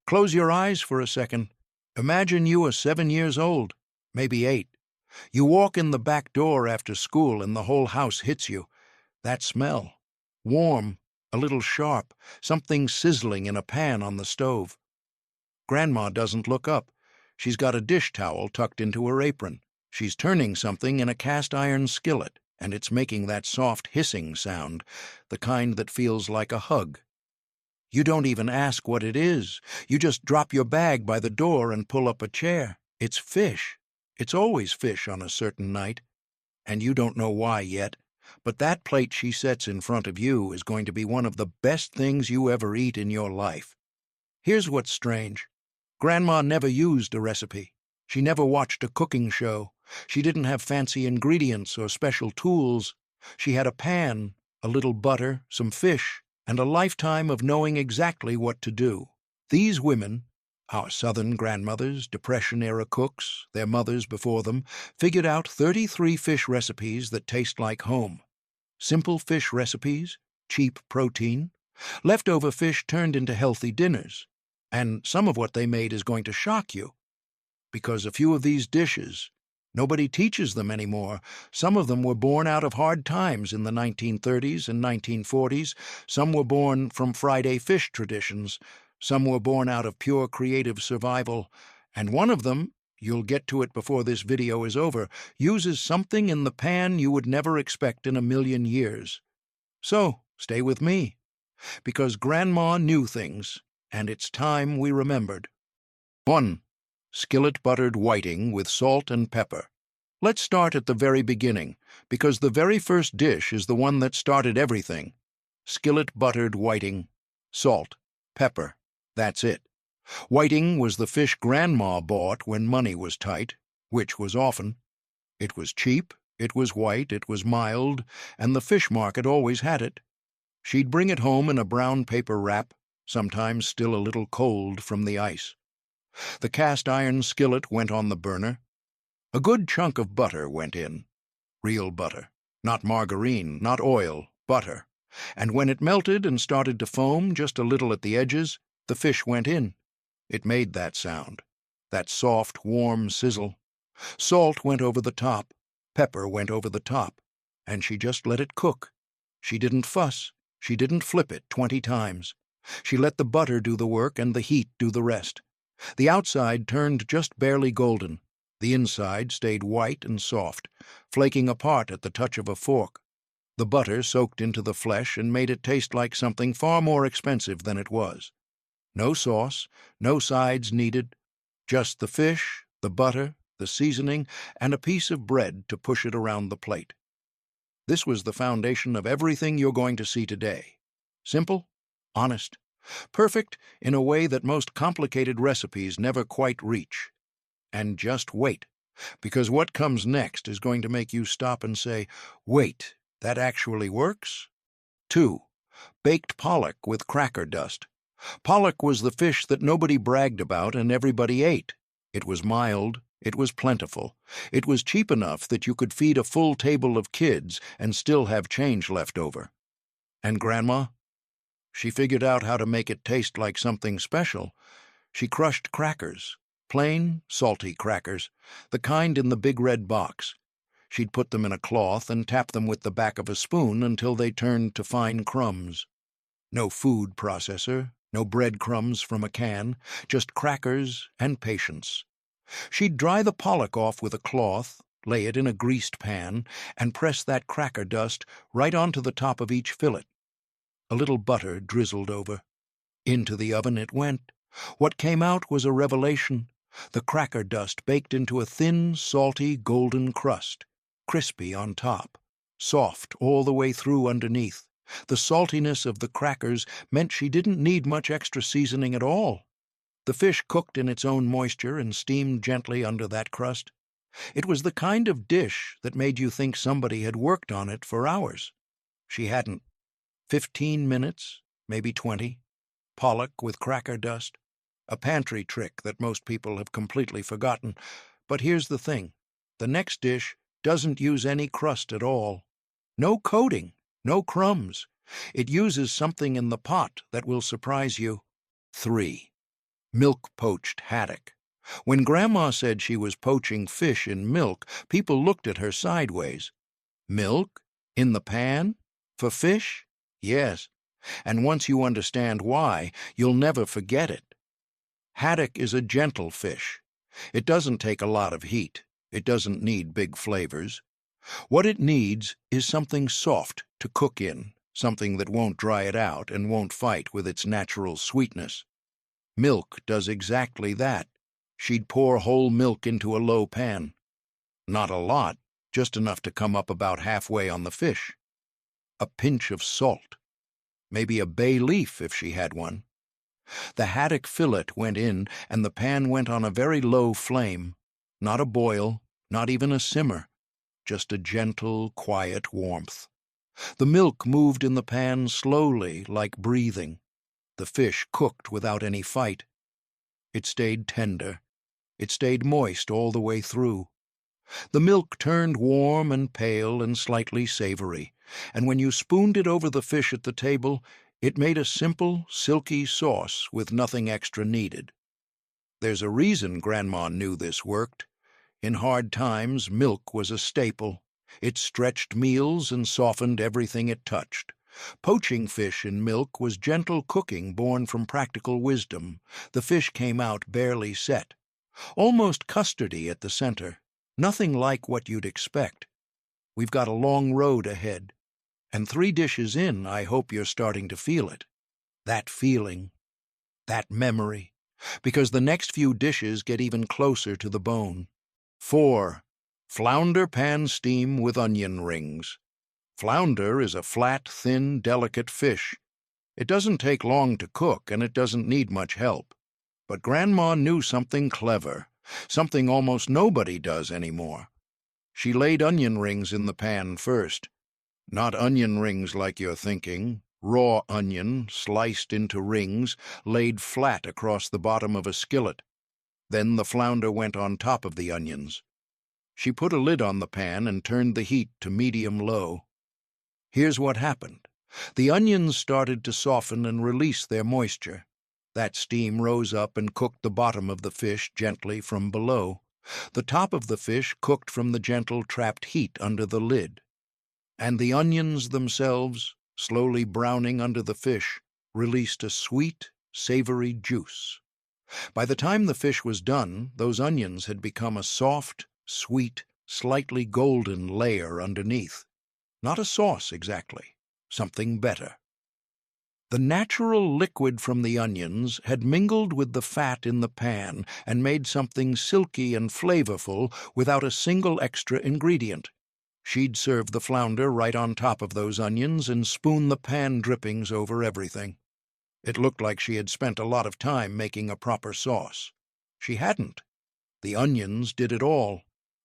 Close your eyes for a second. Imagine you are 7 years old, maybe 8. You walk in the back door after school and the whole house hits you. That smell. Warm, a little sharp, something sizzling in a pan on the stove. Grandma doesn't look up. She's got a dish towel tucked into her apron. She's turning something in a cast-iron skillet, and it's making that soft hissing sound, the kind that feels like a hug. You don't even ask what it is. You just drop your bag by the door and pull up a chair. It's fish. It's always fish on a certain night. And you don't know why yet, but that plate she sets in front of you is going to be one of the best things you ever eat in your life. Here's what's strange. Grandma never used a recipe. She never watched a cooking show. She didn't have fancy ingredients or special tools. She had a pan, a little butter, some fish, and a lifetime of knowing exactly what to do. These women, our Southern grandmothers, Depression-era cooks, their mothers before them, figured out 33 fish recipes that taste like home. Simple fish recipes, cheap protein, leftover fish turned into healthy dinners. And some of what they made is going to shock you. Because a few of these dishes, nobody teaches them anymore. Some of them were born out of hard times in the 1930s and 1940s. Some were born from Friday fish traditions. Some were born out of pure creative survival. And one of them, you'll get to it before this video is over, uses something in the pan you would never expect in a million years. So, stay with me, because Grandma knew things, and it's time we remembered. 1. Skillet buttered whiting with salt and pepper. Let's start at the very beginning, because the very first dish is the one that started everything. Skillet buttered whiting, salt, pepper, that's it. Whiting was the fish Grandma bought when money was tight, which was often. It was cheap, it was white, it was mild, and the fish market always had it. She'd bring it home in a brown paper wrap, sometimes still a little cold from the ice. The cast-iron skillet went on the burner. A good chunk of butter went in. Real butter. Not margarine, not oil, butter. And when it melted and started to foam just a little at the edges, the fish went in. It made that sound, that soft, warm sizzle. Salt went over the top, pepper went over the top, and she just let it cook. She didn't fuss. She didn't flip it 20 times. She let the butter do the work and the heat do the rest. The outside turned just barely golden. The inside stayed white and soft, flaking apart at the touch of a fork. The butter soaked into the flesh and made it taste like something far more expensive than it was. No sauce, no sides needed, just the fish, the butter, the seasoning, and a piece of bread to push it around the plate. This was the foundation of everything you're going to see today. Simple, honest, perfect in a way that most complicated recipes never quite reach. And just wait, because what comes next is going to make you stop and say, wait, that actually works? 2. Baked pollock with cracker dust. Pollock was the fish that nobody bragged about and everybody ate. It was mild, it was plentiful, it was cheap enough that you could feed a full table of kids and still have change left over. And Grandma? She figured out how to make it taste like something special. She crushed crackers, plain, salty crackers, the kind in the big red box. She'd put them in a cloth and tap them with the back of a spoon until they turned to fine crumbs. No food processor, no breadcrumbs from a can, just crackers and patience. She'd dry the pollock off with a cloth, lay it in a greased pan, and press that cracker dust right onto the top of each fillet. A little butter drizzled over. Into the oven it went. What came out was a revelation. The cracker dust baked into a thin, salty, golden crust, crispy on top, soft all the way through underneath. The saltiness of the crackers meant she didn't need much extra seasoning at all. The fish cooked in its own moisture and steamed gently under that crust. It was the kind of dish that made you think somebody had worked on it for hours. She hadn't. 15 minutes, maybe 20. Pollock with cracker dust. A pantry trick that most people have completely forgotten. But here's the thing. The next dish doesn't use any crust at all. No coating, no crumbs. It uses something in the pot that will surprise you. 3. milk-poached haddock. When Grandma said she was poaching fish in milk, people looked at her sideways. Milk? In the pan? For fish? Yes. And once you understand why, you'll never forget it. Haddock is a gentle fish. It doesn't take a lot of heat. It doesn't need big flavors. What it needs is something soft to cook in, something that won't dry it out and won't fight with its natural sweetness. Milk does exactly that. She'd pour whole milk into a low pan. Not a lot, just enough to come up about halfway on the fish. A pinch of salt. Maybe a bay leaf if she had one. The haddock fillet went in, and the pan went on a very low flame. Not a boil, not even a simmer, just a gentle, quiet warmth. The milk moved in the pan slowly, like breathing. The fish cooked without any fight. It stayed tender. It stayed moist all the way through. The milk turned warm and pale and slightly savory, and when you spooned it over the fish at the table, it made a simple, silky sauce with nothing extra needed. There's a reason Grandma knew this worked. In hard times, milk was a staple. It stretched meals and softened everything it touched. Poaching fish in milk was gentle cooking born from practical wisdom. The fish came out barely set. Almost custardy at the center. Nothing like what you'd expect. We've got a long road ahead. And 3 dishes in, I hope you're starting to feel it. That feeling. That memory. Because the next few dishes get even closer to the bone. 4. Flounder pan steam with onion rings. Flounder is a flat, thin, delicate fish. It doesn't take long to cook, and it doesn't need much help. But Grandma knew something clever, something almost nobody does anymore. She laid onion rings in the pan first. Not onion rings like you're thinking. Raw onion, sliced into rings, laid flat across the bottom of a skillet. Then the flounder went on top of the onions. She put a lid on the pan and turned the heat to medium-low. Here's what happened. The onions started to soften and release their moisture. That steam rose up and cooked the bottom of the fish gently from below. The top of the fish cooked from the gentle trapped heat under the lid. And the onions themselves, slowly browning under the fish, released a sweet, savory juice. By the time the fish was done, those onions had become a soft, sweet, slightly golden layer underneath. Not a sauce exactly, something better. The natural liquid from the onions had mingled with the fat in the pan and made something silky and flavorful without a single extra ingredient. She'd serve the flounder right on top of those onions and spoon the pan drippings over everything. It looked like she had spent a lot of time making a proper sauce. She hadn't. The onions did it all.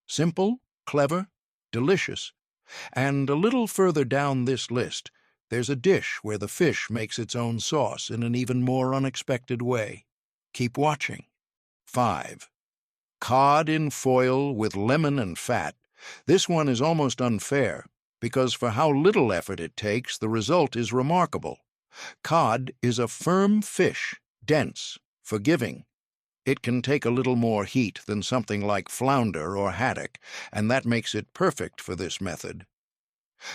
Simple, clever, delicious. And a little further down this list, there's a dish where the fish makes its own sauce in an even more unexpected way. Keep watching. 5. Cod in foil with lemon and fat. This one is almost unfair, because for how little effort it takes, the result is remarkable. Cod is a firm fish, dense, forgiving. It can take a little more heat than something like flounder or haddock, and that makes it perfect for this method.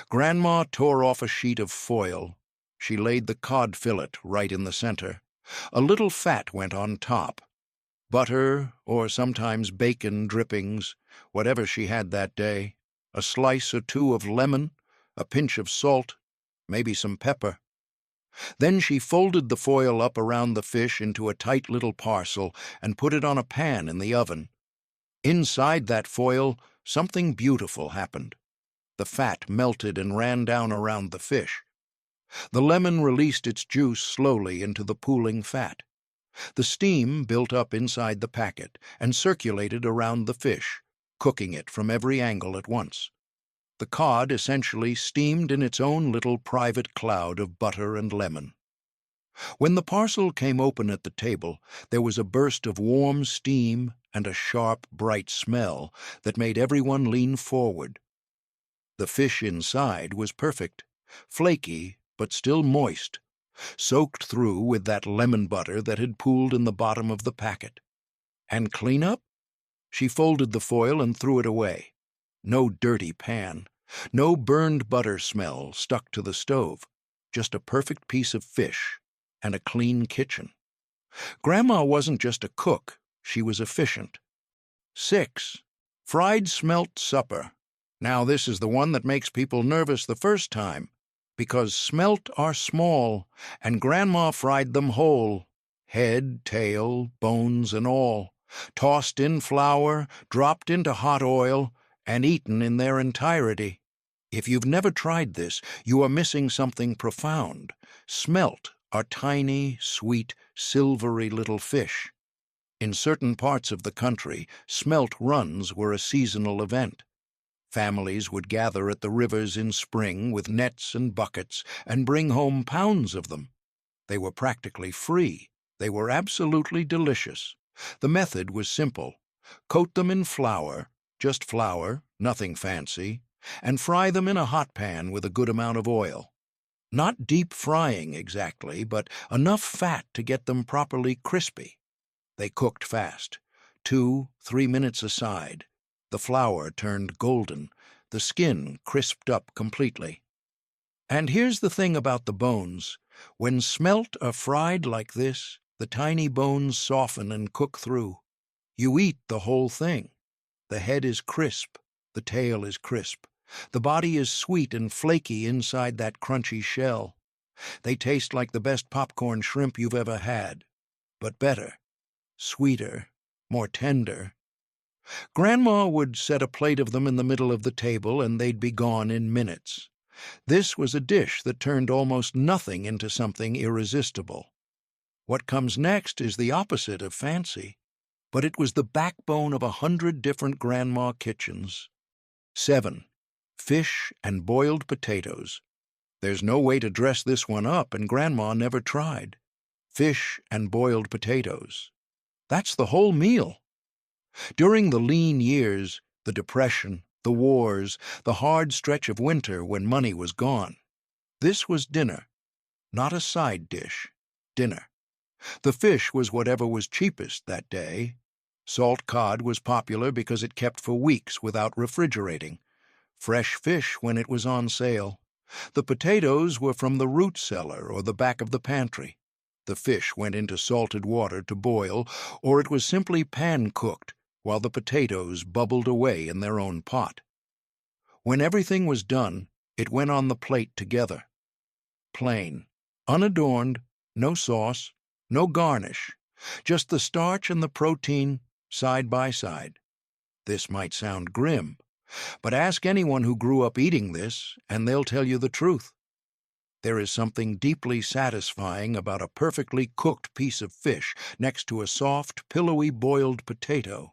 Grandma tore off a sheet of foil. She laid the cod fillet right in the center. A little fat went on top. Butter, or sometimes bacon drippings, whatever she had that day, a slice or 2 of lemon, a pinch of salt, maybe some pepper. Then she folded the foil up around the fish into a tight little parcel and put it on a pan in the oven. Inside that foil, something beautiful happened. The fat melted and ran down around the fish. The lemon released its juice slowly into the pooling fat. The steam built up inside the packet and circulated around the fish, cooking it from every angle at once. The cod essentially steamed in its own little private cloud of butter and lemon. When the parcel came open at the table, there was a burst of warm steam and a sharp, bright smell that made everyone lean forward. The fish inside was perfect, flaky but still moist, soaked through with that lemon butter that had pooled in the bottom of the packet. And clean up? She folded the foil and threw it away. No dirty pan, no burned butter smell stuck to the stove, just a perfect piece of fish and a clean kitchen. Grandma wasn't just a cook, she was efficient. 6. Fried smelt supper. Now this is the one that makes people nervous the first time, because smelt are small, and Grandma fried them whole, head, tail, bones, and all, tossed in flour, dropped into hot oil, and eaten in their entirety. If you've never tried this, you are missing something profound. Smelt are tiny, sweet, silvery little fish. In certain parts of the country, smelt runs were a seasonal event. Families would gather at the rivers in spring with nets and buckets and bring home pounds of them. They were practically free. They were absolutely delicious. The method was simple. Coat them in flour, just flour, nothing fancy, and fry them in a hot pan with a good amount of oil. Not deep frying exactly, but enough fat to get them properly crispy. They cooked fast, 2-3 minutes aside. The flour turned golden, the skin crisped up completely. And here's the thing about the bones. When smelt are fried like this, the tiny bones soften and cook through. You eat the whole thing. The head is crisp, the tail is crisp. The body is sweet and flaky inside that crunchy shell. They taste like the best popcorn shrimp you've ever had, but better, sweeter, more tender. Grandma would set a plate of them in the middle of the table, and they'd be gone in minutes. This was a dish that turned almost nothing into something irresistible. What comes next is the opposite of fancy, but it was the backbone of 100 different grandma kitchens. 7. Fish and boiled potatoes. There's no way to dress this one up, and Grandma never tried. Fish and boiled potatoes. That's the whole meal. During the lean years, the Depression, the wars, the hard stretch of winter when money was gone, this was dinner, not a side dish, dinner. The fish was whatever was cheapest that day. Salt cod was popular because it kept for weeks without refrigerating. Fresh fish when it was on sale. The potatoes were from the root cellar or the back of the pantry. The fish went into salted water to boil, or it was simply pan-cooked while the potatoes bubbled away in their own pot. When everything was done, it went on the plate together. Plain, unadorned, no sauce, no garnish, just the starch and the protein side by side. This might sound grim, but ask anyone who grew up eating this, and they'll tell you the truth. There is something deeply satisfying about a perfectly cooked piece of fish next to a soft, pillowy boiled potato.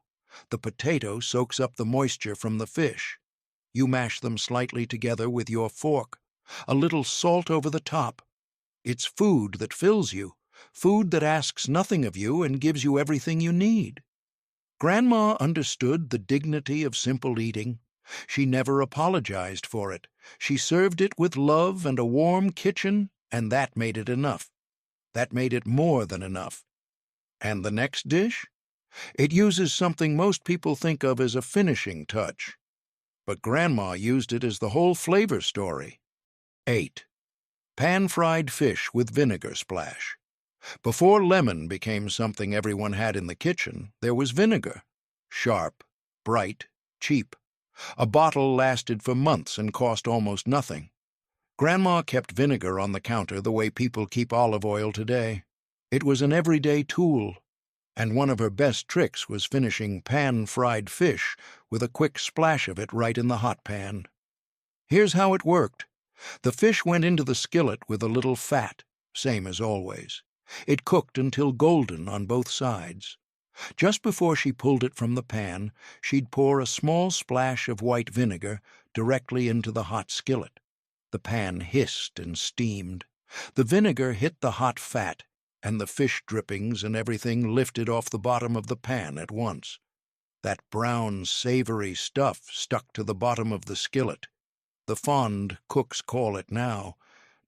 The potato soaks up the moisture from the fish. You mash them slightly together with your fork, a little salt over the top. It's food that fills you, food that asks nothing of you and gives you everything you need. Grandma understood the dignity of simple eating. She never apologized for it. She served it with love and a warm kitchen, and that made it enough. That made it more than enough. And the next dish? It uses something most people think of as a finishing touch. But Grandma used it as the whole flavor story. 8. Pan-fried fish with vinegar splash. Before lemon became something everyone had in the kitchen, there was vinegar. Sharp, bright, cheap. A bottle lasted for months and cost almost nothing. Grandma kept vinegar on the counter the way people keep olive oil today. It was an everyday tool, and one of her best tricks was finishing pan-fried fish with a quick splash of it right in the hot pan. Here's how it worked. The fish went into the skillet with a little fat, same as always. It cooked until golden on both sides. Just before she pulled it from the pan, she'd pour a small splash of white vinegar directly into the hot skillet. The pan hissed and steamed. The vinegar hit the hot fat, and the fish drippings and everything lifted off the bottom of the pan at once. That brown, savory stuff stuck to the bottom of the skillet. The fond cooks call it now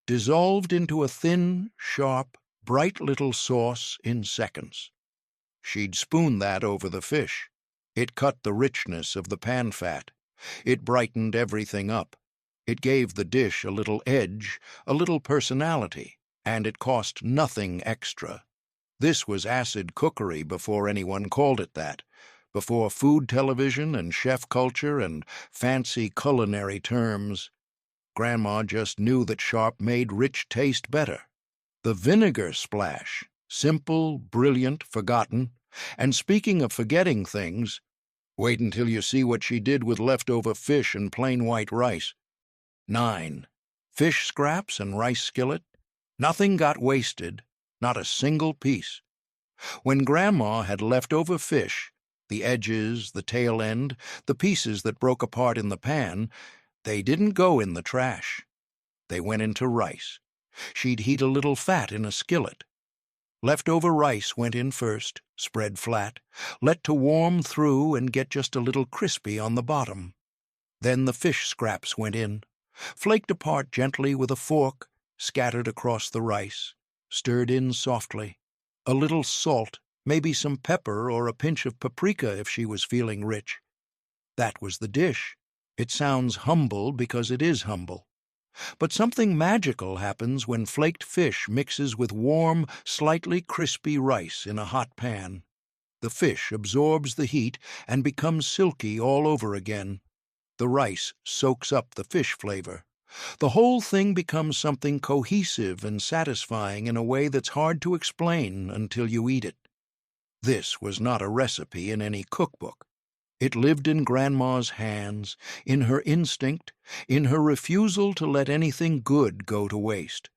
dissolved into a thin, sharp, bright little sauce in seconds. She'd spoon that over the fish. It cut the richness of the pan fat. It brightened everything up. It gave the dish a little edge, a little personality, and it cost nothing extra. This was acid cookery before anyone called it that, before food television and chef culture and fancy culinary terms. Grandma just knew that sharp made rich taste better. The vinegar splash, simple, brilliant, forgotten. And speaking of forgetting things, wait until you see what she did with leftover fish and plain white rice. 9. Fish scraps and rice skillet. Nothing got wasted, not a single piece. When Grandma had leftover fish, the edges, the tail end, the pieces that broke apart in the pan, they didn't go in the trash. They went into rice. She'd heat a little fat in a skillet. Leftover rice went in first, spread flat, let to warm through and get just a little crispy on the bottom. Then the fish scraps went in, flaked apart gently with a fork, scattered across the rice, stirred in softly. A little salt, maybe some pepper or a pinch of paprika if she was feeling rich. That was the dish. It sounds humble because it is humble. But something magical happens when flaked fish mixes with warm, slightly crispy rice in a hot pan. The fish absorbs the heat and becomes silky all over again. The rice soaks up the fish flavor. The whole thing becomes something cohesive and satisfying in a way that's hard to explain until you eat it. This was not a recipe in any cookbook. It lived in Grandma's hands, in her instinct, in her refusal to let anything good go to waste.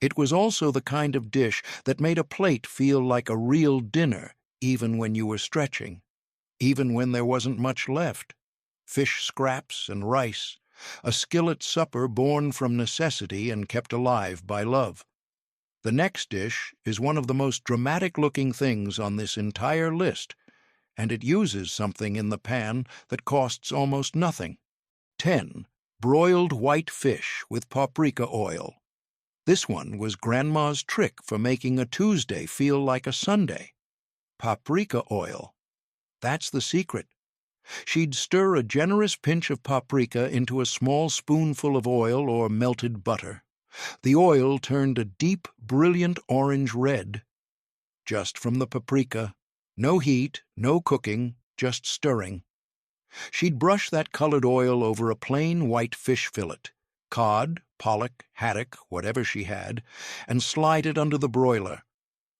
It was also the kind of dish that made a plate feel like a real dinner, even when you were stretching, even when there wasn't much left. Fish scraps and rice, a skillet supper born from necessity and kept alive by love. The next dish is one of the most dramatic-looking things on this entire list, and it uses something in the pan that costs almost nothing. 10. Broiled white fish with paprika oil. This one was Grandma's trick for making a Tuesday feel like a Sunday. Paprika oil. That's the secret. She'd stir a generous pinch of paprika into a small spoonful of oil or melted butter. The oil turned a deep, brilliant orange red. Just from the paprika. No heat, no cooking, just stirring. She'd brush that colored oil over a plain white fish fillet, cod, pollock, haddock, whatever she had, and slide it under the broiler.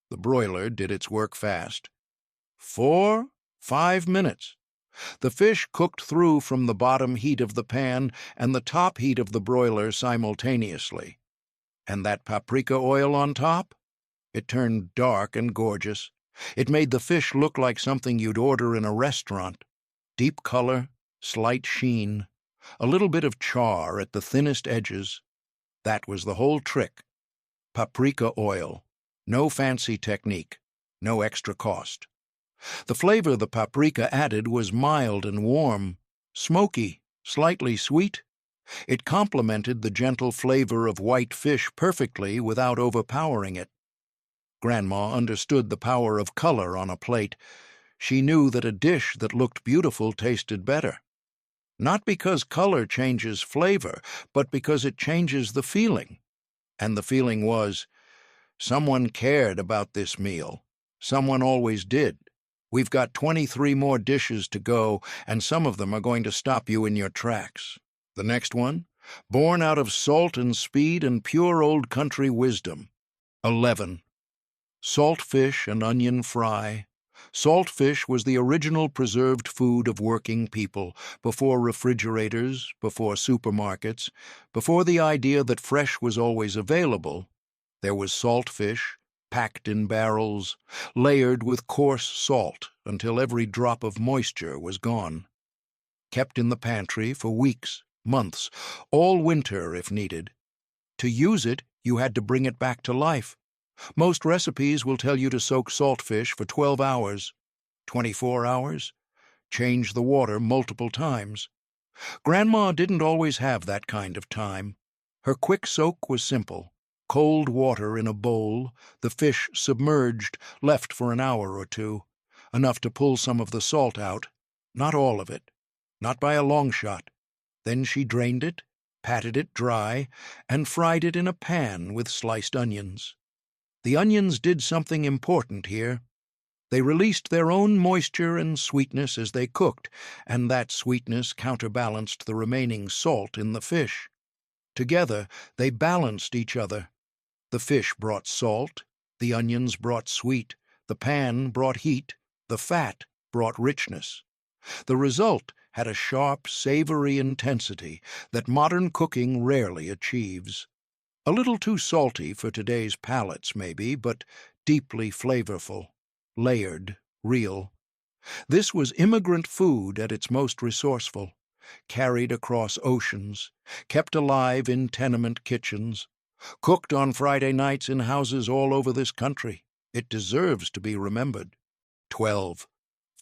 The broiler did its work fast. 5 minutes. The fish cooked through from the bottom heat of the pan and the top heat of the broiler simultaneously. And that paprika oil on top? It turned dark and gorgeous. It made the fish look like something you'd order in a restaurant. Deep color, slight sheen, a little bit of char at the thinnest edges. That was the whole trick. Paprika oil. No fancy technique. No extra cost. The flavor the paprika added was mild and warm, smoky, slightly sweet. It complemented the gentle flavor of white fish perfectly without overpowering it. Grandma understood the power of color on a plate. She knew that a dish that looked beautiful tasted better. Not because color changes flavor, but because it changes the feeling. And the feeling was, someone cared about this meal. Someone always did. We've got 23 more dishes to go, and some of them are going to stop you in your tracks. The next one, born out of salt and speed and pure old country wisdom. 11. Saltfish and onion fry. Saltfish was the original preserved food of working people, before refrigerators, before supermarkets, before the idea that fresh was always available. There was saltfish, packed in barrels, layered with coarse salt until every drop of moisture was gone. Kept in the pantry for weeks, months, all winter if needed. To use it, you had to bring it back to life. Most recipes will tell you to soak saltfish for 12 hours, 24 hours, change the water multiple times. Grandma didn't always have that kind of time. Her quick soak was simple. Cold water in a bowl, the fish submerged, left for an hour or two, enough to pull some of the salt out, not all of it, not by a long shot. Then she drained it, patted it dry, and fried it in a pan with sliced onions. The onions did something important here. They released their own moisture and sweetness as they cooked, and that sweetness counterbalanced the remaining salt in the fish. Together, they balanced each other. The fish brought salt, the onions brought sweet, the pan brought heat, the fat brought richness. The result had a sharp, savory intensity that modern cooking rarely achieves. A little too salty for today's palates, maybe, but deeply flavorful, layered, real. This was immigrant food at its most resourceful, carried across oceans, kept alive in tenement kitchens, cooked on Friday nights in houses all over this country. It deserves to be remembered. 12.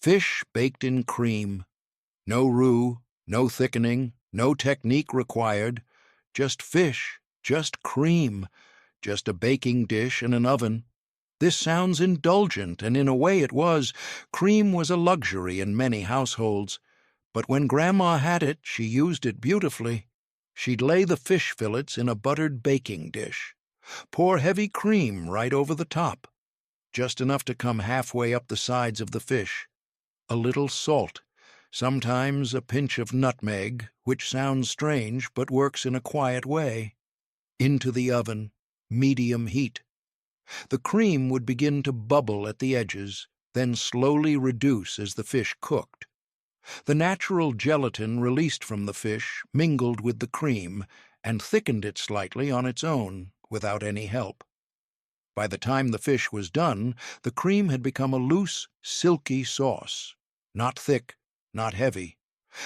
Fish baked in cream. No roux, no thickening, no technique required. Just fish, just cream, just a baking dish and an oven. This sounds indulgent, and in a way it was. Cream was a luxury in many households. But when Grandma had it, she used it beautifully. She'd lay the fish fillets in a buttered baking dish, pour heavy cream right over the top, just enough to come halfway up the sides of the fish. A little salt, sometimes a pinch of nutmeg, which sounds strange but works in a quiet way. Into the oven, medium heat. The cream would begin to bubble at the edges, then slowly reduce as the fish cooked. The natural gelatin released from the fish mingled with the cream and thickened it slightly on its own, without any help. By the time the fish was done, the cream had become a loose, silky sauce, not thick, not heavy,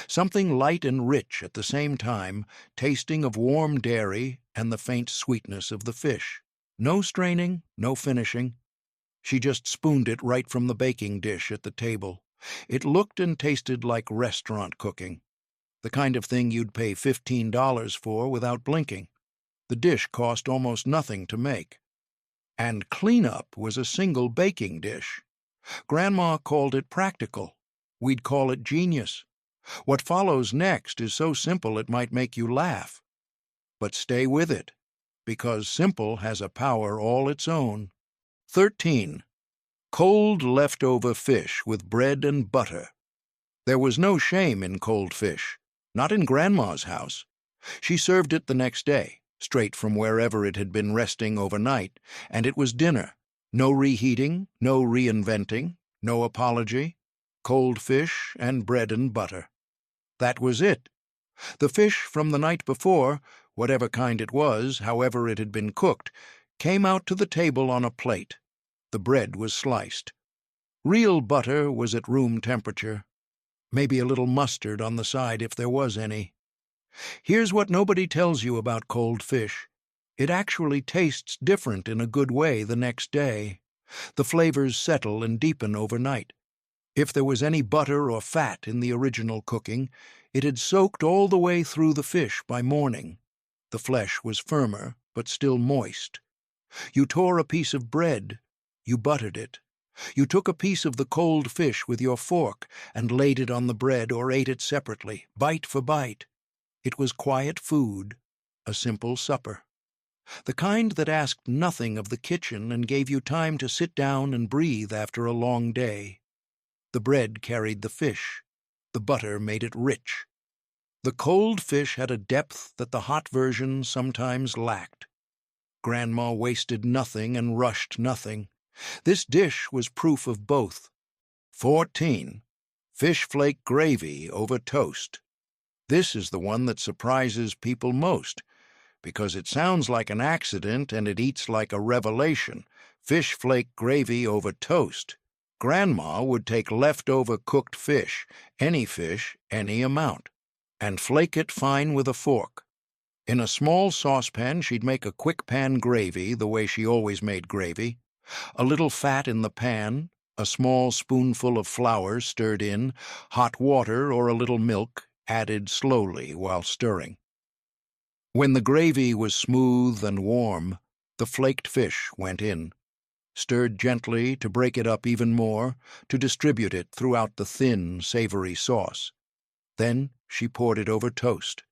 something light and rich at the same time, tasting of warm dairy and the faint sweetness of the fish. No straining, no finishing. She just spooned it right from the baking dish at the table. It looked and tasted like restaurant cooking, the kind of thing you'd pay $15 for without blinking. The dish cost almost nothing to make. And cleanup was a single baking dish. Grandma called it practical. We'd call it genius. What follows next is so simple it might make you laugh. But stay with it, because simple has a power all its own. 13. Cold leftover fish with bread and butter. There was no shame in cold fish, not in Grandma's house. She served it the next day, straight from wherever it had been resting overnight, and it was dinner. No reheating, no reinventing, no apology. Cold fish and bread and butter. That was it. The fish from the night before, whatever kind it was, however it had been cooked, came out to the table on a plate. The bread was sliced. Real butter was at room temperature. Maybe a little mustard on the side if there was any. Here's what nobody tells you about cold fish. It actually tastes different in a good way the next day. The flavors settle and deepen overnight. If there was any butter or fat in the original cooking, it had soaked all the way through the fish by morning. The flesh was firmer, but still moist. You tore a piece of bread. You buttered it. You took a piece of the cold fish with your fork and laid it on the bread or ate it separately, bite for bite. It was quiet food, a simple supper. The kind that asked nothing of the kitchen and gave you time to sit down and breathe after a long day. The bread carried the fish. The butter made it rich. The cold fish had a depth that the hot version sometimes lacked. Grandma wasted nothing and rushed nothing. This dish was proof of both. 14. Fish flake gravy over toast. This is the one that surprises people most, because it sounds like an accident and it eats like a revelation. Fish flake gravy over toast. Grandma would take leftover cooked fish, any amount, and flake it fine with a fork. In a small saucepan she'd make a quick pan gravy the way she always made gravy. A little fat in the pan, a small spoonful of flour stirred in, hot water or a little milk added slowly while stirring. When the gravy was smooth and warm, The flaked fish went in, stirred gently to break it up even more, to distribute it throughout the thin, savory sauce. Then she poured it over toast.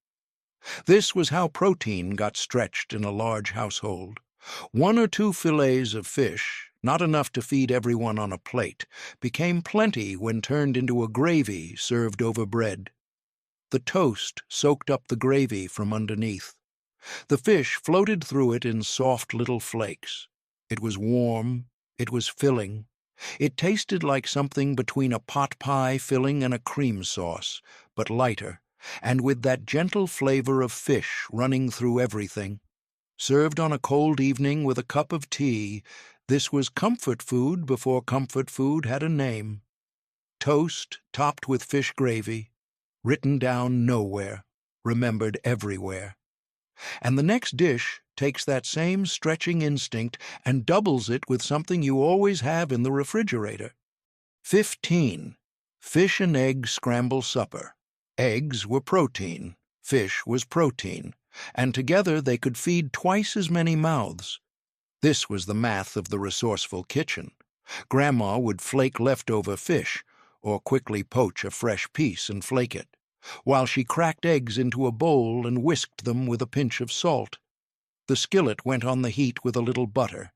This was how protein got stretched in a large household. 1 or 2 fillets of fish, not enough to feed everyone on a plate, became plenty when turned into a gravy served over bread. The toast soaked up the gravy from underneath. The fish floated through it in soft little flakes. It was warm, it was filling. It tasted like something between a pot pie filling and a cream sauce, but lighter, and with that gentle flavor of fish running through everything. Served on a cold evening with a cup of tea, this was comfort food before comfort food had a name. Toast topped with fish gravy, written down nowhere, remembered everywhere. And the next dish takes that same stretching instinct and doubles it with something you always have in the refrigerator. 15. Fish and egg scramble supper. Eggs were protein, fish was protein, and together they could feed twice as many mouths. This was the math of the resourceful kitchen. Grandma would flake leftover fish, or quickly poach a fresh piece and flake it, while she cracked eggs into a bowl and whisked them with a pinch of salt. The skillet went on the heat with a little butter.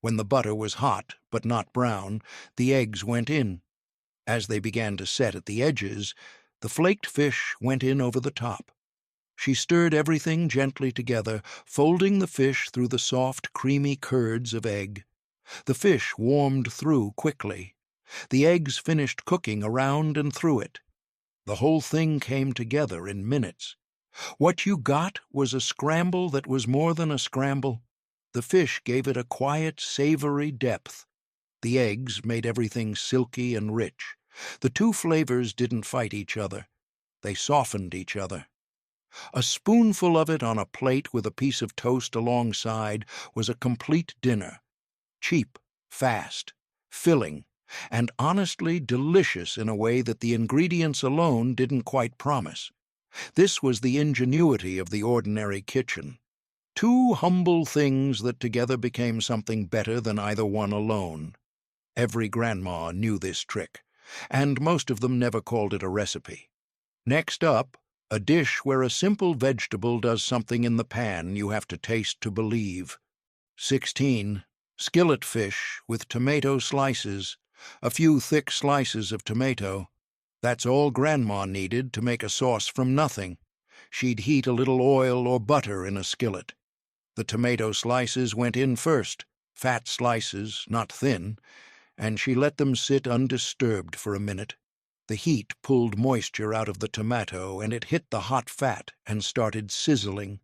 When the butter was hot, but not brown, the eggs went in. As they began to set at the edges, the flaked fish went in over the top. She stirred everything gently together, folding the fish through the soft, creamy curds of egg. The fish warmed through quickly. The eggs finished cooking around and through it. The whole thing came together in minutes. What you got was a scramble that was more than a scramble. The fish gave it a quiet, savory depth. The eggs made everything silky and rich. The 2 flavors didn't fight each other. They softened each other. A spoonful of it on a plate with a piece of toast alongside was a complete dinner. Cheap, fast, filling, and honestly delicious in a way that the ingredients alone didn't quite promise. This was the ingenuity of the ordinary kitchen. 2 humble things that together became something better than either one alone. Every grandma knew this trick, and most of them never called it a recipe. Next up, a dish where a simple vegetable does something in the pan you have to taste to believe. 16. Skillet fish with tomato slices, a few thick slices of tomato. That's all Grandma needed to make a sauce from nothing. She'd heat a little oil or butter in a skillet. The tomato slices went in first, fat slices, not thin, and she let them sit undisturbed for a minute. The heat pulled moisture out of the tomato, and it hit the hot fat and started sizzling.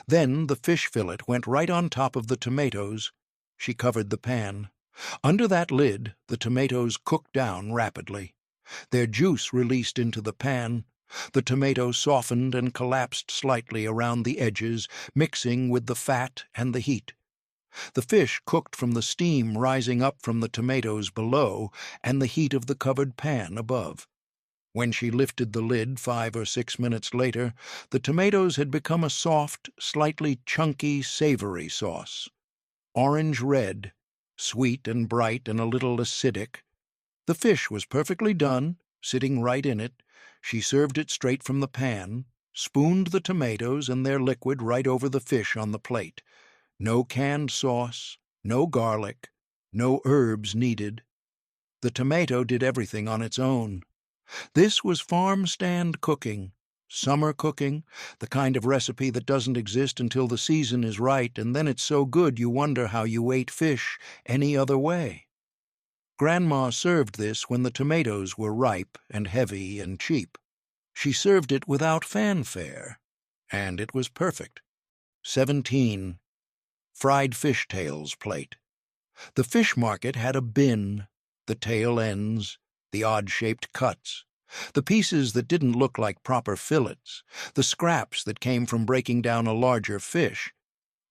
Then the fish fillet went right on top of the tomatoes. She covered the pan. Under that lid, the tomatoes cooked down rapidly. Their juice released into the pan. The tomato softened and collapsed slightly around the edges, mixing with the fat and the heat. The fish cooked from the steam rising up from the tomatoes below and the heat of the covered pan above. When she lifted the lid 5 or 6 minutes later, the tomatoes had become a soft, slightly chunky, savory sauce. Orange-red, sweet and bright and a little acidic. The fish was perfectly done, sitting right in it. She served it straight from the pan, spooned the tomatoes and their liquid right over the fish on the plate. No canned sauce, no garlic, no herbs needed. The tomato did everything on its own. This was farm-stand cooking, summer cooking, the kind of recipe that doesn't exist until the season is right, and then it's so good you wonder how you ate fish any other way. Grandma served this when the tomatoes were ripe and heavy and cheap. She served it without fanfare, and it was perfect. 17. Fried fish tails plate. The fish market had a bin, the tail ends, the odd-shaped cuts, the pieces that didn't look like proper fillets, the scraps that came from breaking down a larger fish.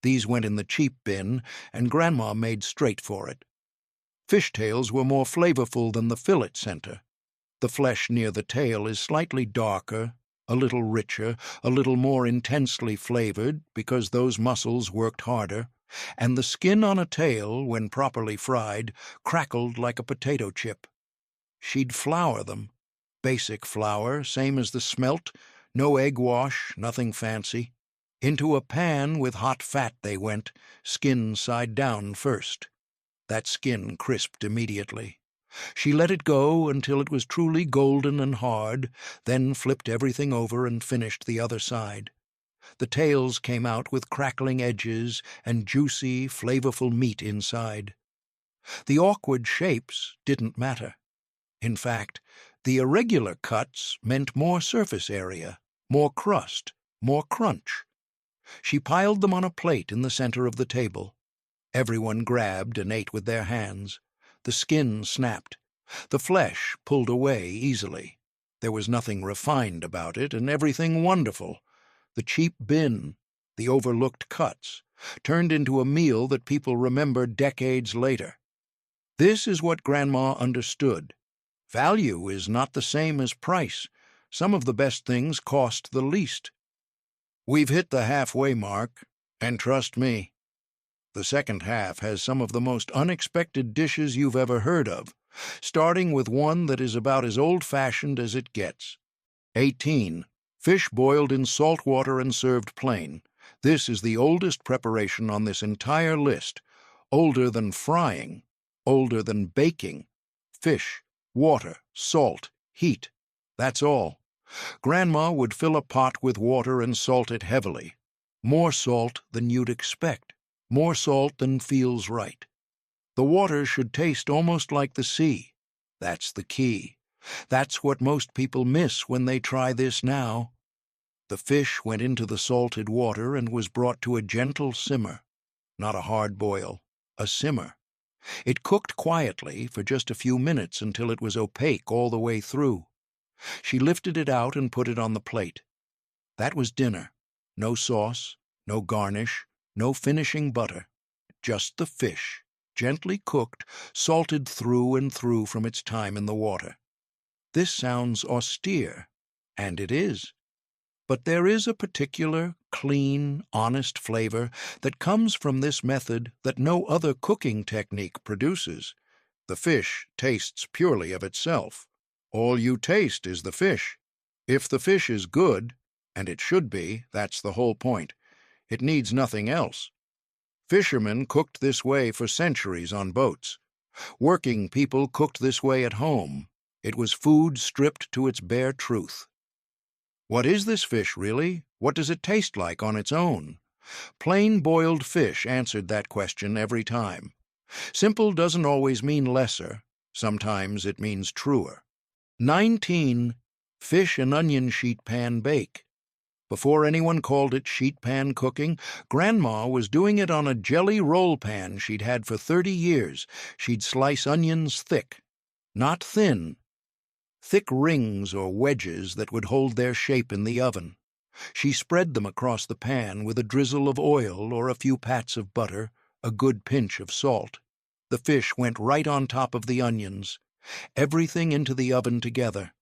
These went in the cheap bin, and Grandma made straight for it. Fish tails were more flavorful than the fillet center. The flesh near the tail is slightly darker, a little richer, a little more intensely flavored because those muscles worked harder. And the skin on a tail, when properly fried, crackled like a potato chip. She'd flour them. Basic flour, same as the smelt, no egg wash, nothing fancy. Into a pan with hot fat they went, skin side down first. That skin crisped immediately. She let it go until it was truly golden and hard, then flipped everything over and finished the other side. The tails came out with crackling edges and juicy, flavorful meat inside. The awkward shapes didn't matter. In fact, the irregular cuts meant more surface area, more crust, more crunch. She piled them on a plate in the center of the table. Everyone grabbed and ate with their hands. The skin snapped. The flesh pulled away easily. There was nothing refined about it, and everything wonderful. The cheap bin, the overlooked cuts, turned into a meal that people remember decades later. This is what Grandma understood. Value is not the same as price. Some of the best things cost the least. We've hit the halfway mark, and trust me, the second half has some of the most unexpected dishes you've ever heard of, starting with one that is about as old-fashioned as it gets. 18. Fish boiled in salt water and served plain. This is the oldest preparation on this entire list, older than frying, older than baking. Fish, water, salt, heat. That's all. Grandma would fill a pot with water and salt it heavily. More salt than you'd expect. More salt than feels right. The water should taste almost like the sea. That's the key. That's what most people miss when they try this now. The fish went into the salted water and was brought to a gentle simmer. Not a hard boil, a simmer. It cooked quietly for just a few minutes until it was opaque all the way through. She lifted it out and put it on the plate. That was dinner. No sauce, no garnish, no finishing butter. Just the fish, gently cooked, salted through and through from its time in the water. This sounds austere, and it is. But there is a particular, clean, honest flavor that comes from this method that no other cooking technique produces. The fish tastes purely of itself. All you taste is the fish. If the fish is good, and it should be, that's the whole point. It needs nothing else. Fishermen cooked this way for centuries on boats. Working people cooked this way at home. It was food stripped to its bare truth. What is this fish, really? What does it taste like on its own? Plain boiled fish answered that question every time. Simple doesn't always mean lesser. Sometimes it means truer. 19. Fish and onion sheet pan bake. Before anyone called it sheet pan cooking, Grandma was doing it on a jelly roll pan she'd had for 30 years. She'd slice onions thick, not thin. Thick rings or wedges that would hold their shape in the oven. She spread them across the pan with a drizzle of oil or a few pats of butter, a good pinch of salt. The fish went right on top of the onions. Everything into the oven together.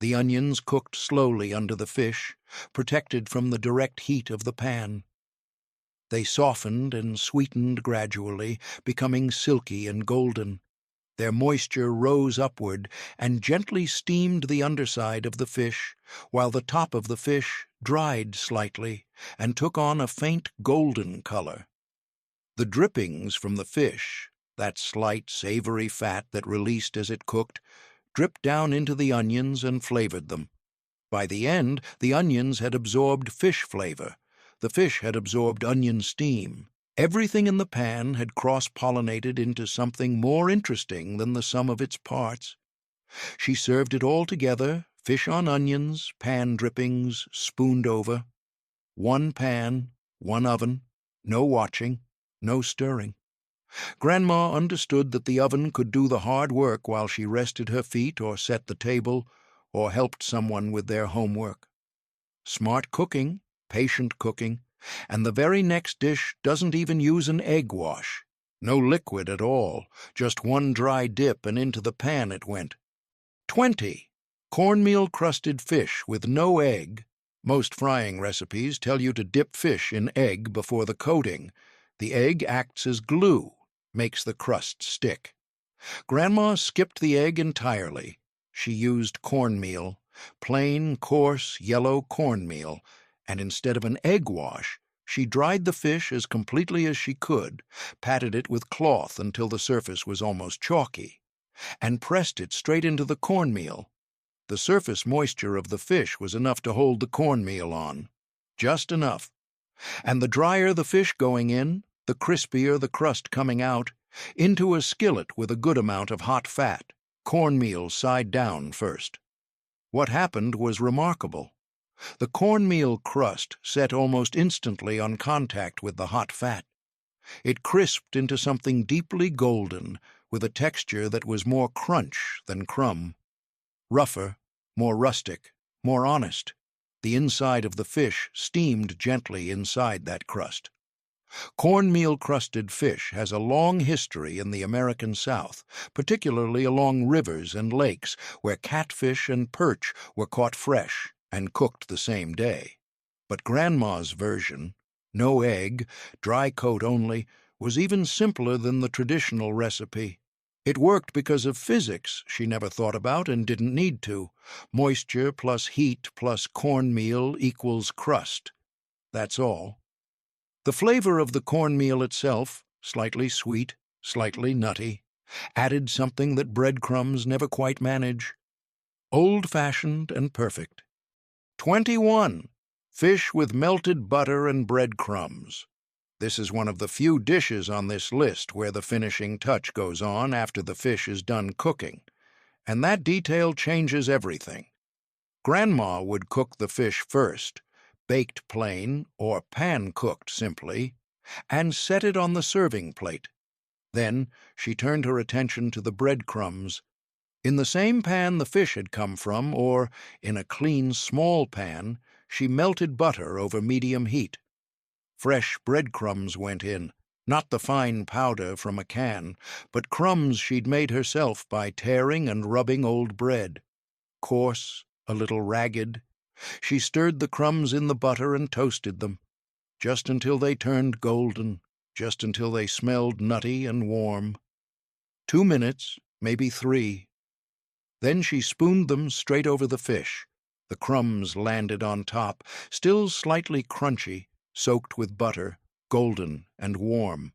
The onions cooked slowly under the fish, protected from the direct heat of the pan. They softened and sweetened gradually, becoming silky and golden. Their moisture rose upward and gently steamed the underside of the fish, while the top of the fish dried slightly and took on a faint golden color. The drippings from the fish, that slight, savory fat that released as it cooked, dripped down into the onions and flavored them. By the end, the onions had absorbed fish flavor. The fish had absorbed onion steam. Everything in the pan had cross-pollinated into something more interesting than the sum of its parts. She served it all together, fish on onions, pan drippings, spooned over. One pan, one oven, no watching, no stirring. Grandma understood that the oven could do the hard work while she rested her feet or set the table or helped someone with their homework. Smart cooking, patient cooking, and the very next dish doesn't even use an egg wash. No liquid at all, just one dry dip and into the pan it went. 20. Cornmeal crusted fish with no egg. Most frying recipes tell you to dip fish in egg before the coating. The egg acts as glue, makes the crust stick. Grandma skipped the egg entirely. She used cornmeal, plain, coarse, yellow cornmeal, and instead of an egg wash, she dried the fish as completely as she could, patted it with cloth until the surface was almost chalky, and pressed it straight into the cornmeal. The surface moisture of the fish was enough to hold the cornmeal on. Just enough. And the drier the fish going in, the crispier the crust coming out, into a skillet with a good amount of hot fat, cornmeal side down first. What happened was remarkable. The cornmeal crust set almost instantly on contact with the hot fat. It crisped into something deeply golden, with a texture that was more crunch than crumb. Rougher, more rustic, more honest. The inside of the fish steamed gently inside that crust. Cornmeal-crusted fish has a long history in the American South, particularly along rivers and lakes where catfish and perch were caught fresh and cooked the same day. But Grandma's version, no egg, dry coat only, was even simpler than the traditional recipe. It worked because of physics she never thought about and didn't need to. Moisture plus heat plus cornmeal equals crust. That's all. The flavor of the cornmeal itself, slightly sweet, slightly nutty, added something that breadcrumbs never quite manage. Old-fashioned and perfect. 21. Fish with melted butter and breadcrumbs. This is one of the few dishes on this list where the finishing touch goes on after the fish is done cooking, and that detail changes everything. Grandma would cook the fish first, baked plain or pan-cooked simply, and set it on the serving plate. Then she turned her attention to the breadcrumbs. In the same pan the fish had come from, or in a clean small pan, she melted butter over medium heat. Fresh breadcrumbs went in, not the fine powder from a can, but crumbs she'd made herself by tearing and rubbing old bread. Coarse, a little ragged. She stirred the crumbs in the butter and toasted them, just until they turned golden, just until they smelled nutty and warm. 2 minutes, maybe 3. Then she spooned them straight over the fish. The crumbs landed on top, still slightly crunchy, soaked with butter, golden and warm.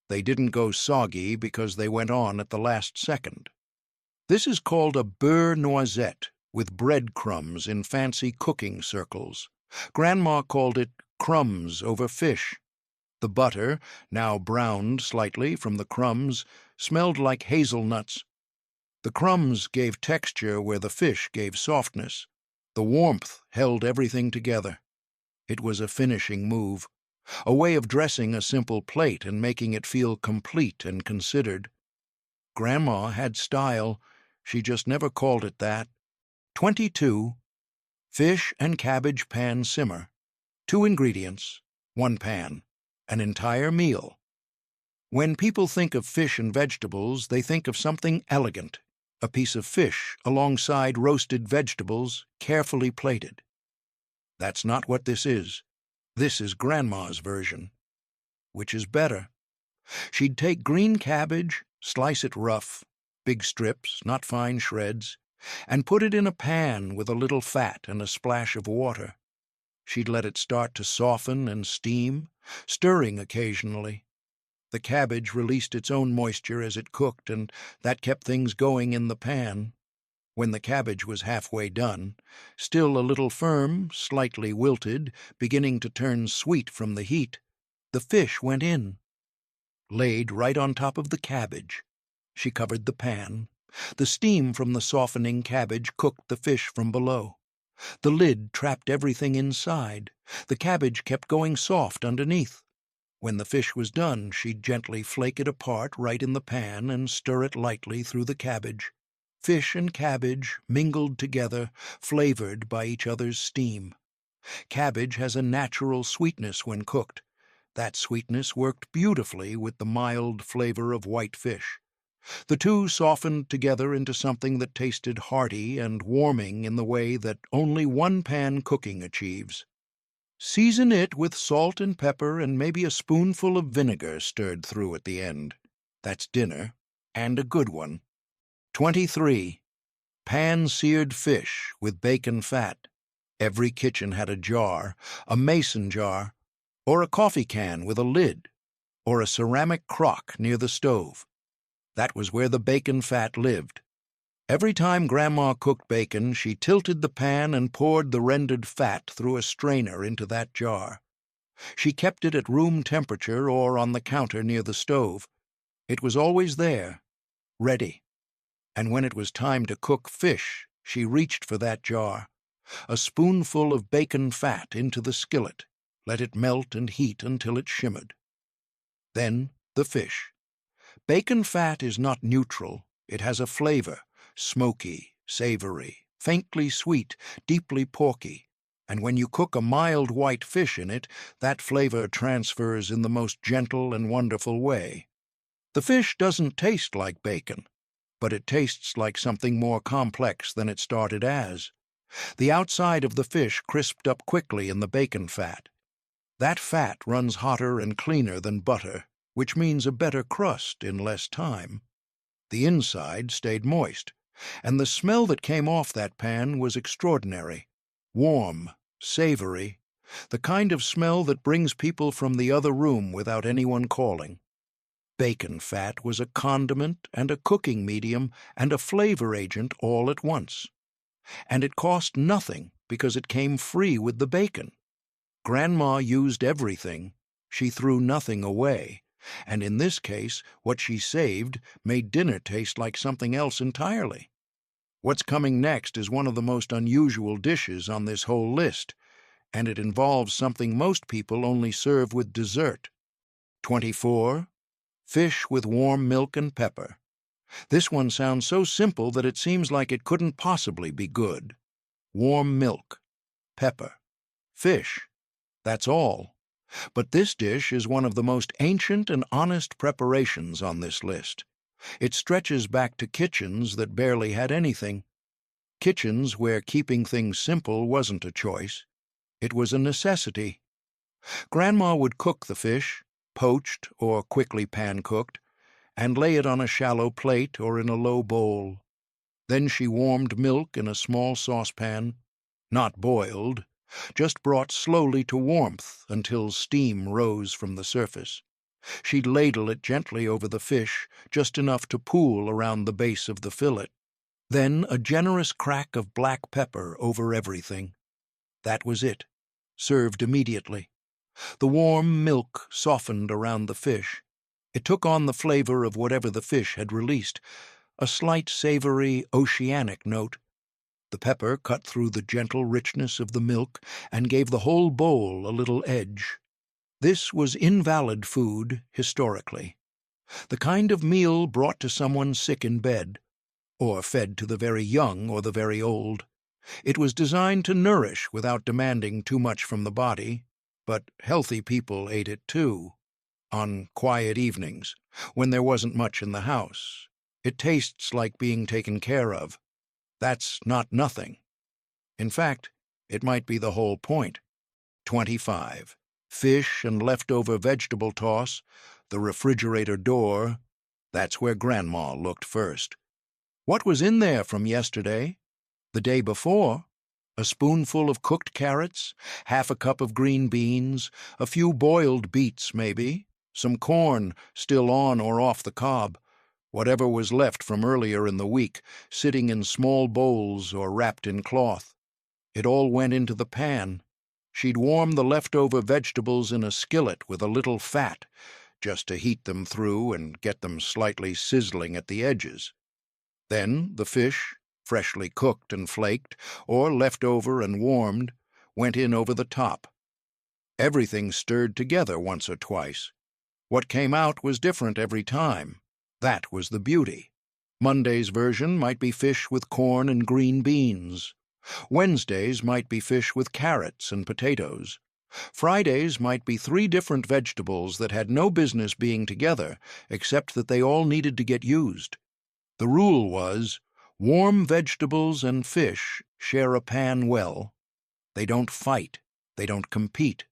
They didn't go soggy because they went on at the last second. This is called a beurre noisette, with breadcrumbs in fancy cooking circles. Grandma called it crumbs over fish. The butter, now browned slightly from the crumbs, smelled like hazelnuts. The crumbs gave texture where the fish gave softness. The warmth held everything together. It was a finishing move, a way of dressing a simple plate and making it feel complete and considered. Grandma had style. She just never called it that. 22. Fish and cabbage pan simmer. 2 ingredients, 1 pan, an entire meal. When people think of fish and vegetables, they think of something elegant, a piece of fish alongside roasted vegetables, carefully plated. That's not what this is. This is Grandma's version. Which is better? She'd take green cabbage, slice it rough, big strips, not fine shreds, and put it in a pan with a little fat and a splash of water. She'd let it start to soften and steam, stirring occasionally. The cabbage released its own moisture as it cooked, and that kept things going in the pan. When the cabbage was halfway done, still a little firm, slightly wilted, beginning to turn sweet from the heat, the fish went in. Laid right on top of the cabbage. She covered the pan. The steam from the softening cabbage cooked the fish from below. The lid trapped everything inside. The cabbage kept going soft underneath. When the fish was done, she'd gently flake it apart right in the pan and stir it lightly through the cabbage. Fish and cabbage mingled together, flavored by each other's steam. Cabbage has a natural sweetness when cooked. That sweetness worked beautifully with the mild flavor of white fish. The two softened together into something that tasted hearty and warming in the way that only one-pan cooking achieves. Season it with salt and pepper and maybe a spoonful of vinegar stirred through at the end. That's dinner, and a good one. 23. Pan-seared fish with bacon fat. Every kitchen had a jar, a mason jar, or a coffee can with a lid, or a ceramic crock near the stove. That was where the bacon fat lived. Every time Grandma cooked bacon, she tilted the pan and poured the rendered fat through a strainer into that jar. She kept it at room temperature or on the counter near the stove. It was always there, ready. And when it was time to cook fish, she reached for that jar. A spoonful of bacon fat into the skillet, let it melt and heat until it shimmered. Then the fish. Bacon fat is not neutral. It has a flavor, smoky, savory, faintly sweet, deeply porky, and when you cook a mild white fish in it, that flavor transfers in the most gentle and wonderful way. The fish doesn't taste like bacon, but it tastes like something more complex than it started as. The outside of the fish crisped up quickly in the bacon fat. That fat runs hotter and cleaner than butter, which means a better crust in less time. The inside stayed moist, and the smell that came off that pan was extraordinary. Warm, savory, the kind of smell that brings people from the other room without anyone calling. Bacon fat was a condiment and a cooking medium and a flavor agent all at once. And it cost nothing because it came free with the bacon. Grandma used everything. She threw nothing away. And in this case, what she saved made dinner taste like something else entirely. What's coming next is one of the most unusual dishes on this whole list, and it involves something most people only serve with dessert. 24. Fish with warm milk and pepper. This one sounds so simple that it seems like it couldn't possibly be good. Warm milk, pepper, fish. That's all. But this dish is one of the most ancient and honest preparations on this list. It stretches back to kitchens that barely had anything. Kitchens where keeping things simple wasn't a choice. It was a necessity. Grandma would cook the fish, poached or quickly pan-cooked, and lay it on a shallow plate or in a low bowl. Then she warmed milk in a small saucepan, not boiled, just brought slowly to warmth until steam rose from the surface. She'd ladle it gently over the fish, just enough to pool around the base of the fillet. Then a generous crack of black pepper over everything. That was it, served immediately. The warm milk softened around the fish. It took on the flavor of whatever the fish had released, a slight savory, oceanic note. The pepper cut through the gentle richness of the milk and gave the whole bowl a little edge. This was invalid food, historically. The kind of meal brought to someone sick in bed, or fed to the very young or the very old. It was designed to nourish without demanding too much from the body, but healthy people ate it too. On quiet evenings, when there wasn't much in the house. It tastes like being taken care of. That's not nothing. In fact, it might be the whole point. 25. Fish and leftover vegetable toss, the refrigerator door. That's where Grandma looked first. What was in there from yesterday? The day before? A spoonful of cooked carrots, half a cup of green beans, a few boiled beets maybe, some corn still on or off the cob. Whatever was left from earlier in the week, sitting in small bowls or wrapped in cloth. It all went into the pan. She'd warm the leftover vegetables in a skillet with a little fat, just to heat them through and get them slightly sizzling at the edges. Then the fish, freshly cooked and flaked, or left over and warmed, went in over the top. Everything stirred together once or twice. What came out was different every time. That was the beauty. Monday's version might be fish with corn and green beans. Wednesday's might be fish with carrots and potatoes. Fridays might be 3 different vegetables that had no business being together, except that they all needed to get used. The rule was, warm vegetables and fish share a pan well. They don't fight, They don't compete.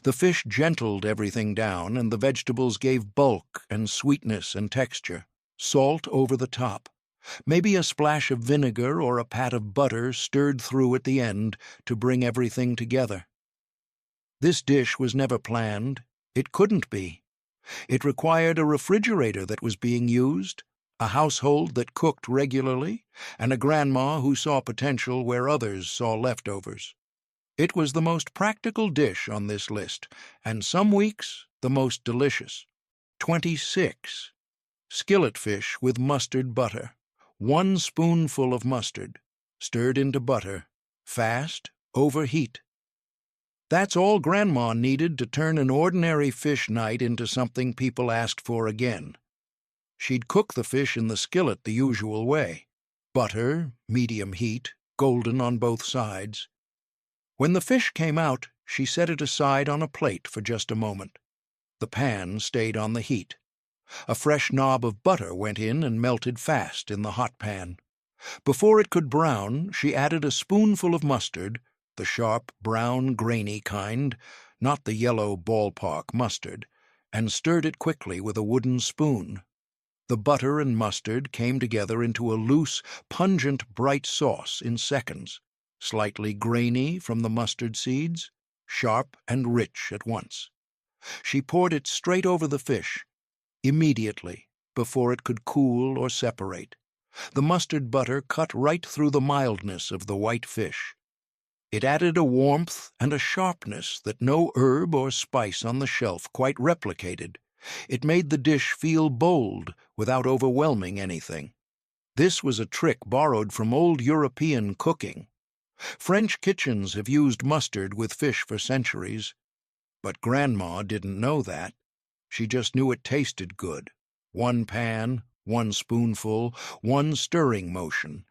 The fish gentled everything down, and the vegetables gave bulk and sweetness and texture. Salt over the top. Maybe a splash of vinegar or a pat of butter stirred through at the end to bring everything together. This dish was never planned. It couldn't be. It required a refrigerator that was being used, a household that cooked regularly, and a grandma who saw potential where others saw leftovers. It was the most practical dish on this list, and some weeks the most delicious. 26. Skillet fish with mustard butter. 1 spoonful of mustard, stirred into butter, fast, over heat. That's all Grandma needed to turn an ordinary fish night into something people asked for again. She'd cook the fish in the skillet the usual way. Butter, medium heat, golden on both sides. When the fish came out, she set it aside on a plate for just a moment. The pan stayed on the heat. A fresh knob of butter went in and melted fast in the hot pan. Before it could brown, she added a spoonful of mustard, the sharp, brown, grainy kind, not the yellow ballpark mustard, and stirred it quickly with a wooden spoon. The butter and mustard came together into a loose, pungent, bright sauce in seconds, slightly grainy from the mustard seeds, sharp and rich at once. She poured it straight over the fish, immediately, before it could cool or separate. The mustard butter cut right through the mildness of the white fish. It added a warmth and a sharpness that no herb or spice on the shelf quite replicated. It made the dish feel bold without overwhelming anything. This was a trick borrowed from old European cooking. French kitchens have used mustard with fish for centuries, but Grandma didn't know that. She just knew it tasted good. 1 pan, 1 spoonful, 1 stirring motion,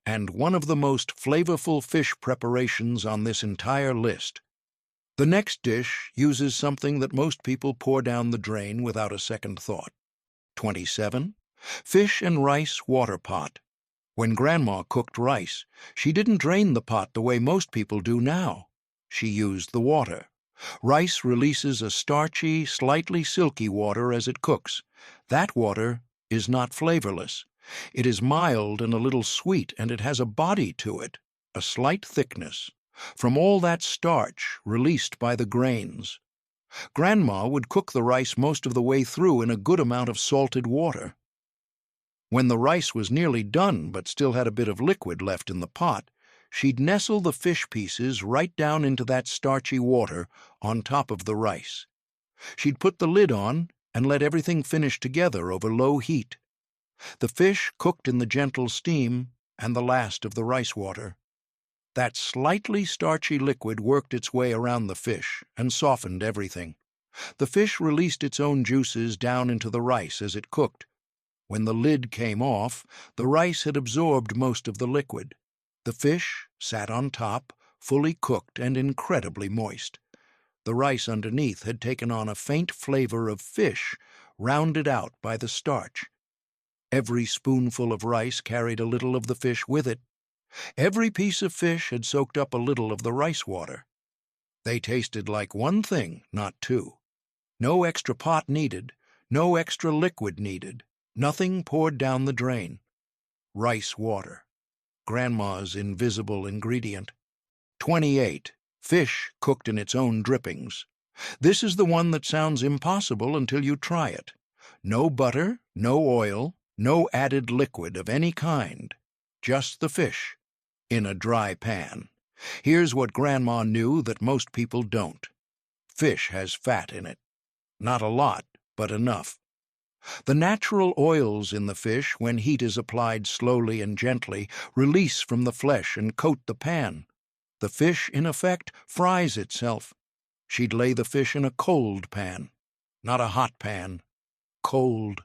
and one of the most flavorful fish preparations on this entire list. The next dish uses something that most people pour down the drain without a second thought. 27. Fish and rice water pot. When Grandma cooked rice, she didn't drain the pot the way most people do now. She used the water. Rice releases a starchy, slightly silky water as it cooks. That water is not flavorless. It is mild and a little sweet, and it has a body to it, a slight thickness, from all that starch released by the grains. Grandma would cook the rice most of the way through in a good amount of salted water. When the rice was nearly done but still had a bit of liquid left in the pot, she'd nestle the fish pieces right down into that starchy water on top of the rice. She'd put the lid on and let everything finish together over low heat. The fish cooked in the gentle steam and the last of the rice water. That slightly starchy liquid worked its way around the fish and softened everything. The fish released its own juices down into the rice as it cooked. When the lid came off, the rice had absorbed most of the liquid. The fish sat on top, fully cooked and incredibly moist. The rice underneath had taken on a faint flavor of fish, rounded out by the starch. Every spoonful of rice carried a little of the fish with it. Every piece of fish had soaked up a little of the rice water. They tasted like one thing, not two. No extra pot needed, no extra liquid needed, nothing poured down the drain. Rice water, Grandma's invisible ingredient. 28. Fish cooked in its own drippings. This is the one that sounds impossible until you try it. No butter, no oil, no added liquid of any kind. Just the fish, in a dry pan. Here's what Grandma knew that most people don't. Fish has fat in it. Not a lot, but enough. The natural oils in the fish, when heat is applied slowly and gently, release from the flesh and coat the pan. The fish, in effect, fries itself. She'd lay the fish in a cold pan, not a hot pan. Cold.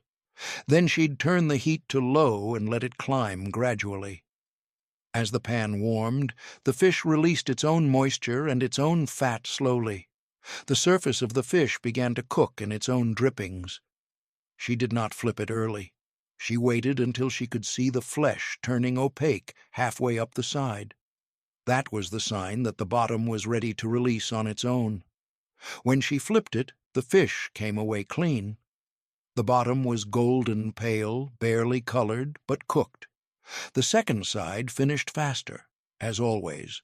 Then she'd turn the heat to low and let it climb gradually. As the pan warmed, the fish released its own moisture and its own fat slowly. The surface of the fish began to cook in its own drippings. She did not flip it early. She waited until she could see the flesh turning opaque halfway up the side. That was the sign that the bottom was ready to release on its own. When she flipped it, the fish came away clean. The bottom was golden pale, barely colored, but cooked. The second side finished faster, as always.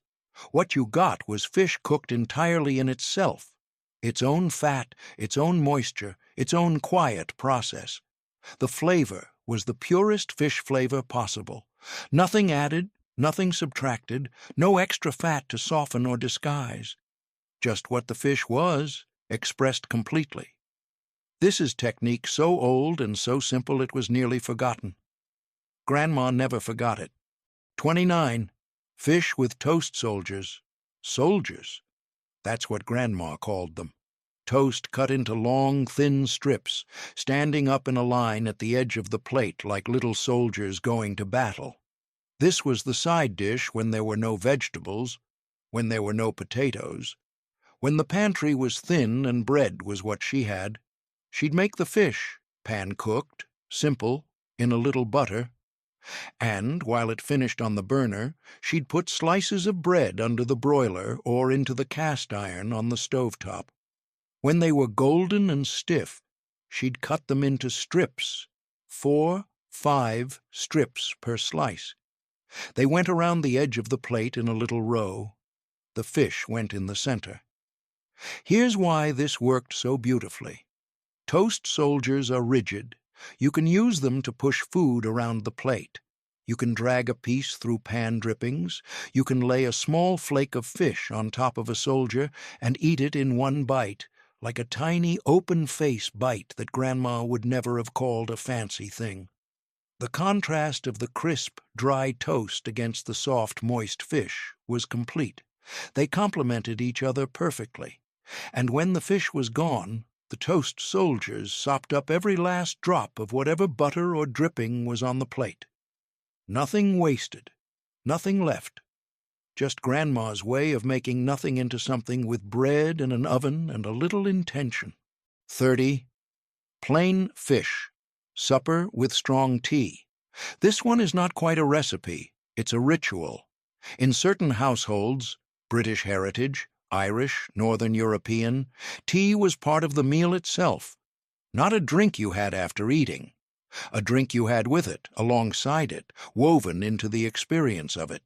What you got was fish cooked entirely in itself, its own fat, its own moisture, its own quiet process. The flavor was the purest fish flavor possible. Nothing added, nothing subtracted, no extra fat to soften or disguise. Just what the fish was, expressed completely. This is technique so old and so simple it was nearly forgotten. Grandma never forgot it. 29. Fish with toast soldiers. Soldiers? That's what Grandma called them. Toast cut into long, thin strips, standing up in a line at the edge of the plate like little soldiers going to battle. This was the side dish when there were no vegetables, when there were no potatoes. When the pantry was thin and bread was what she had, she'd make the fish, pan-cooked, simple, in a little butter. And, while it finished on the burner, she'd put slices of bread under the broiler or into the cast iron on the stovetop. When they were golden and stiff, she'd cut them into strips, 4, 5 strips per slice. They went around the edge of the plate in a little row. The fish went in the center. Here's why this worked so beautifully. Toast soldiers are rigid. You can use them to push food around the plate. You can drag a piece through pan drippings. You can lay a small flake of fish on top of a soldier and eat it in one bite, like a tiny open-face bite that Grandma would never have called a fancy thing. The contrast of the crisp, dry toast against the soft, moist fish was complete. They complemented each other perfectly. And when the fish was gone, the toast soldiers sopped up every last drop of whatever butter or dripping was on the plate. Nothing wasted, nothing left. Just Grandma's way of making nothing into something with bread and an oven and a little intention. 30. Plain fish. Supper with strong tea. This one is not quite a recipe, it's a ritual. In certain households, British heritage, Irish, Northern European, tea was part of the meal itself. Not a drink you had after eating. A drink you had with it, alongside it, woven into the experience of it.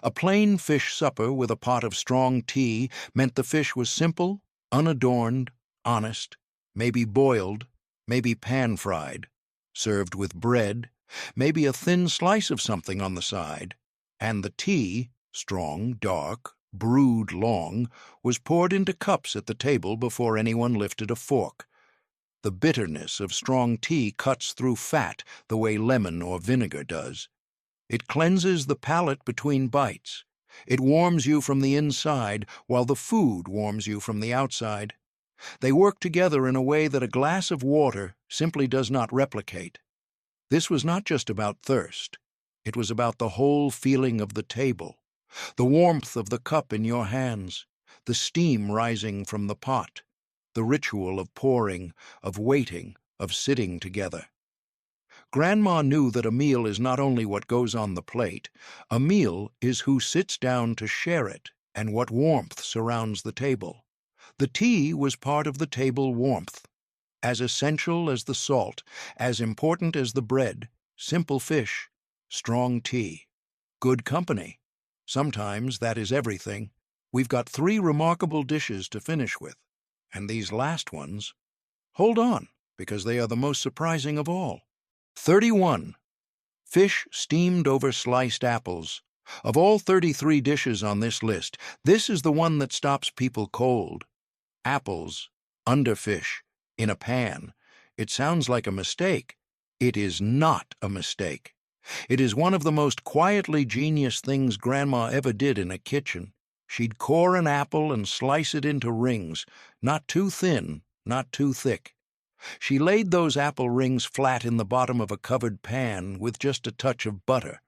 A plain fish supper with a pot of strong tea meant the fish was simple, unadorned, honest, maybe boiled, maybe pan-fried, served with bread, maybe a thin slice of something on the side, and the tea, strong, dark, brewed long, was poured into cups at the table before anyone lifted a fork. The bitterness of strong tea cuts through fat the way lemon or vinegar does. It cleanses the palate between bites. It warms you from the inside while the food warms you from the outside. They work together in a way that a glass of water simply does not replicate. This was not just about thirst. It was about the whole feeling of the table, the warmth of the cup in your hands, the steam rising from the pot, the ritual of pouring, of waiting, of sitting together. Grandma knew that a meal is not only what goes on the plate, a meal is who sits down to share it and what warmth surrounds the table. The tea was part of the table warmth. As essential as the salt, as important as the bread, simple fish, strong tea, good company. Sometimes that is everything. We've got 3 remarkable dishes to finish with, and these last ones, hold on, because they are the most surprising of all. 31. Fish steamed over sliced apples. Of all 33 dishes on this list, this is the one that stops people cold. Apples, under fish, in a pan. It sounds like a mistake. It is not a mistake. It is one of the most quietly genius things Grandma ever did in a kitchen. She'd core an apple and slice it into rings, not too thin, not too thick. She laid those apple rings flat in the bottom of a covered pan with just a touch of butter.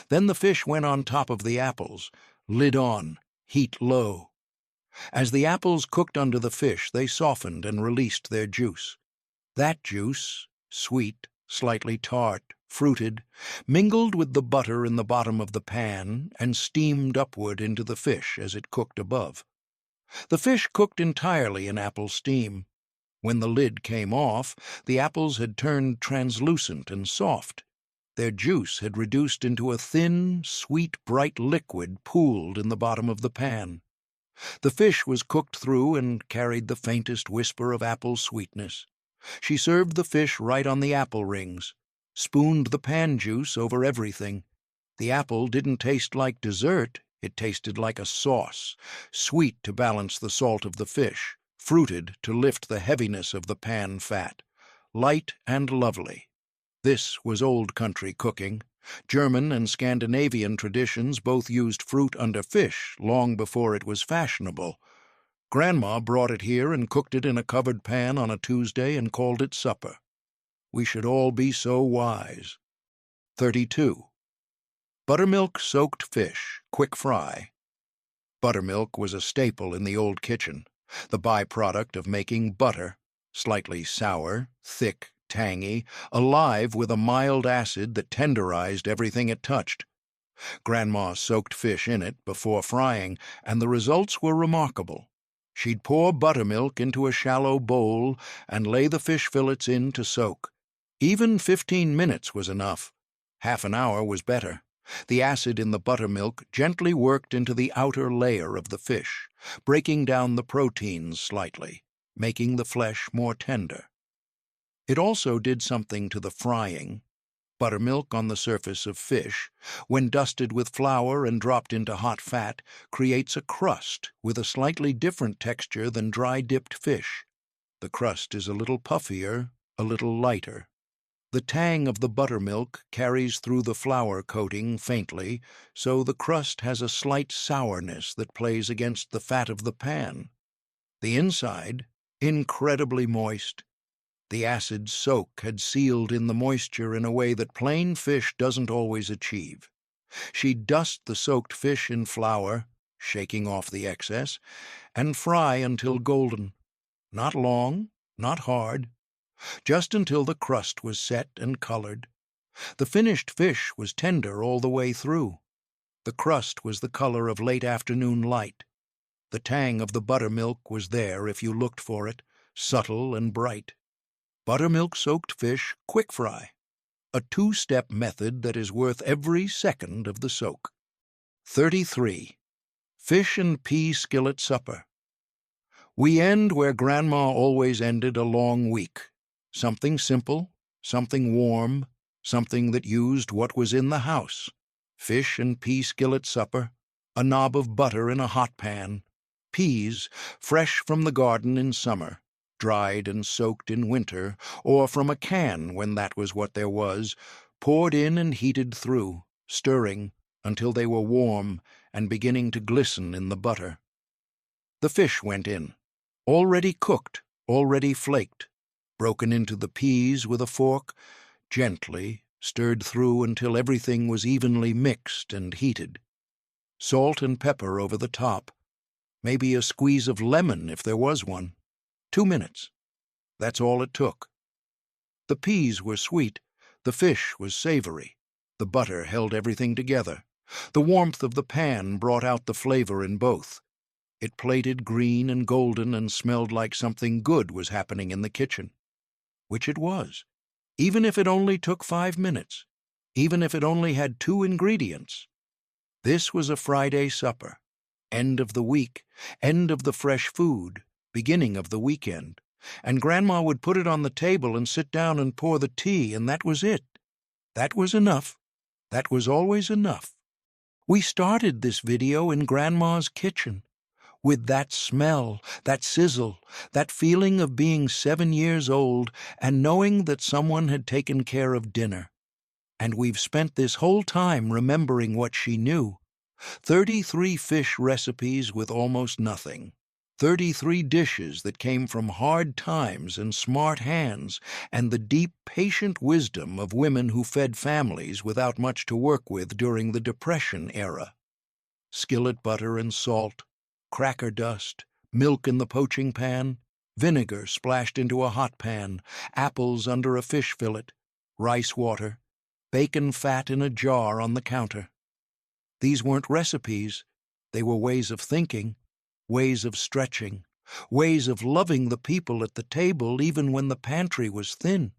Then the fish went on top of the apples, lid on, heat low. As the apples cooked under the fish, they softened and released their juice. That juice, sweet, slightly tart, fruited, mingled with the butter in the bottom of the pan, and steamed upward into the fish as it cooked above. The fish cooked entirely in apple steam. When the lid came off, the apples had turned translucent and soft. Their juice had reduced into a thin, sweet, bright liquid pooled in the bottom of the pan. The fish was cooked through and carried the faintest whisper of apple sweetness. She served the fish right on the apple rings, spooned the pan juice over everything. The apple didn't taste like dessert, it tasted like a sauce, sweet to balance the salt of the fish, fruited to lift the heaviness of the pan fat, light and lovely. This was old country cooking. German and Scandinavian traditions both used fruit under fish long before it was fashionable. Grandma brought it here and cooked it in a covered pan on a Tuesday and called it supper. We should all be so wise. 32. Buttermilk soaked fish, quick fry. Buttermilk was a staple in the old kitchen, the byproduct of making butter, slightly sour, thick, tangy, alive with a mild acid that tenderized everything it touched. Grandma soaked fish in it before frying, and the results were remarkable. She'd pour buttermilk into a shallow bowl and lay the fish fillets in to soak. Even 15 minutes was enough. Half an hour was better. The acid in the buttermilk gently worked into the outer layer of the fish, breaking down the proteins slightly, making the flesh more tender. It also did something to the frying. Buttermilk on the surface of fish, when dusted with flour and dropped into hot fat, creates a crust with a slightly different texture than dry-dipped fish. The crust is a little puffier, a little lighter. The tang of the buttermilk carries through the flour coating faintly, so the crust has a slight sourness that plays against the fat of the pan. The inside, incredibly moist. The acid soak had sealed in the moisture in a way that plain fish doesn't always achieve. She'd dust the soaked fish in flour, shaking off the excess, and fry until golden. Not long, not hard, just until the crust was set and colored. The finished fish was tender all the way through. The crust was the color of late afternoon light. The tang of the buttermilk was there if you looked for it, subtle and bright. Buttermilk-soaked fish quick fry, a two-step method that is worth every second of the soak. 33. Fish and pea skillet supper. We end where Grandma always ended a long week. Something simple, something warm, something that used what was in the house. Fish and pea skillet supper, a knob of butter in a hot pan, peas fresh from the garden in summer, dried and soaked in winter, or from a can when that was what there was, poured in and heated through, stirring until they were warm and beginning to glisten in the butter. The fish went in, already cooked, already flaked, broken into the peas with a fork, gently stirred through until everything was evenly mixed and heated. Salt and pepper over the top, maybe a squeeze of lemon if there was one. 2 minutes. That's all it took. The peas were sweet, the fish was savory, the butter held everything together. The warmth of the pan brought out the flavor in both. It plated green and golden and smelled like something good was happening in the kitchen. Which it was, even if it only took 5 minutes, even if it only had 2 ingredients. This was a Friday supper, end of the week, end of the fresh food, beginning of the weekend, and Grandma would put it on the table and sit down and pour the tea, and that was it. That was enough. That was always enough. We started this video in Grandma's kitchen, with that smell, that sizzle, that feeling of being 7 years old and knowing that someone had taken care of dinner. And we've spent this whole time remembering what she knew. 33 fish recipes with almost nothing. 33 dishes that came from hard times and smart hands and the deep, patient wisdom of women who fed families without much to work with during the Depression era. Skillet butter and salt, cracker dust, milk in the poaching pan, vinegar splashed into a hot pan, apples under a fish fillet, rice water, bacon fat in a jar on the counter. These weren't recipes, they were ways of thinking, ways of stretching, ways of loving the people at the table even when the pantry was thin.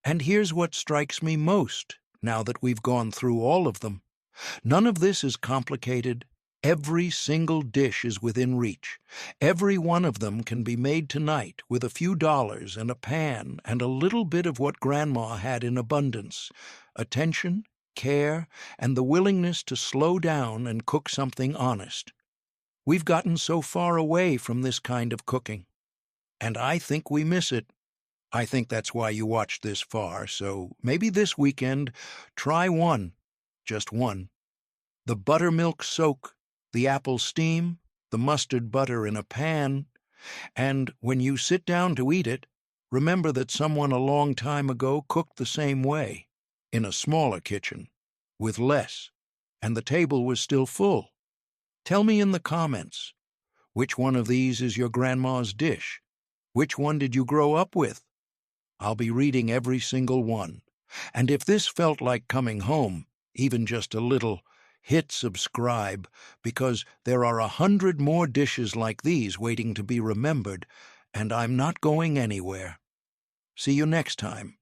And here's what strikes me most, now that we've gone through all of them. None of this is complicated. Every single dish is within reach. Every one of them can be made tonight with a few dollars and a pan and a little bit of what Grandma had in abundance: attention, care, and the willingness to slow down and cook something honest. We've gotten so far away from this kind of cooking, and I think we miss it. I think that's why you watched this far, so maybe this weekend, try one, just one. The buttermilk soak, the apple steam, the mustard butter in a pan, and when you sit down to eat it, remember that someone a long time ago cooked the same way, in a smaller kitchen, with less, and the table was still full. Tell me in the comments, which one of these is your grandma's dish? Which one did you grow up with? I'll be reading every single one. And if this felt like coming home, even just a little, hit subscribe, because there are 100 more dishes like these waiting to be remembered, and I'm not going anywhere. See you next time.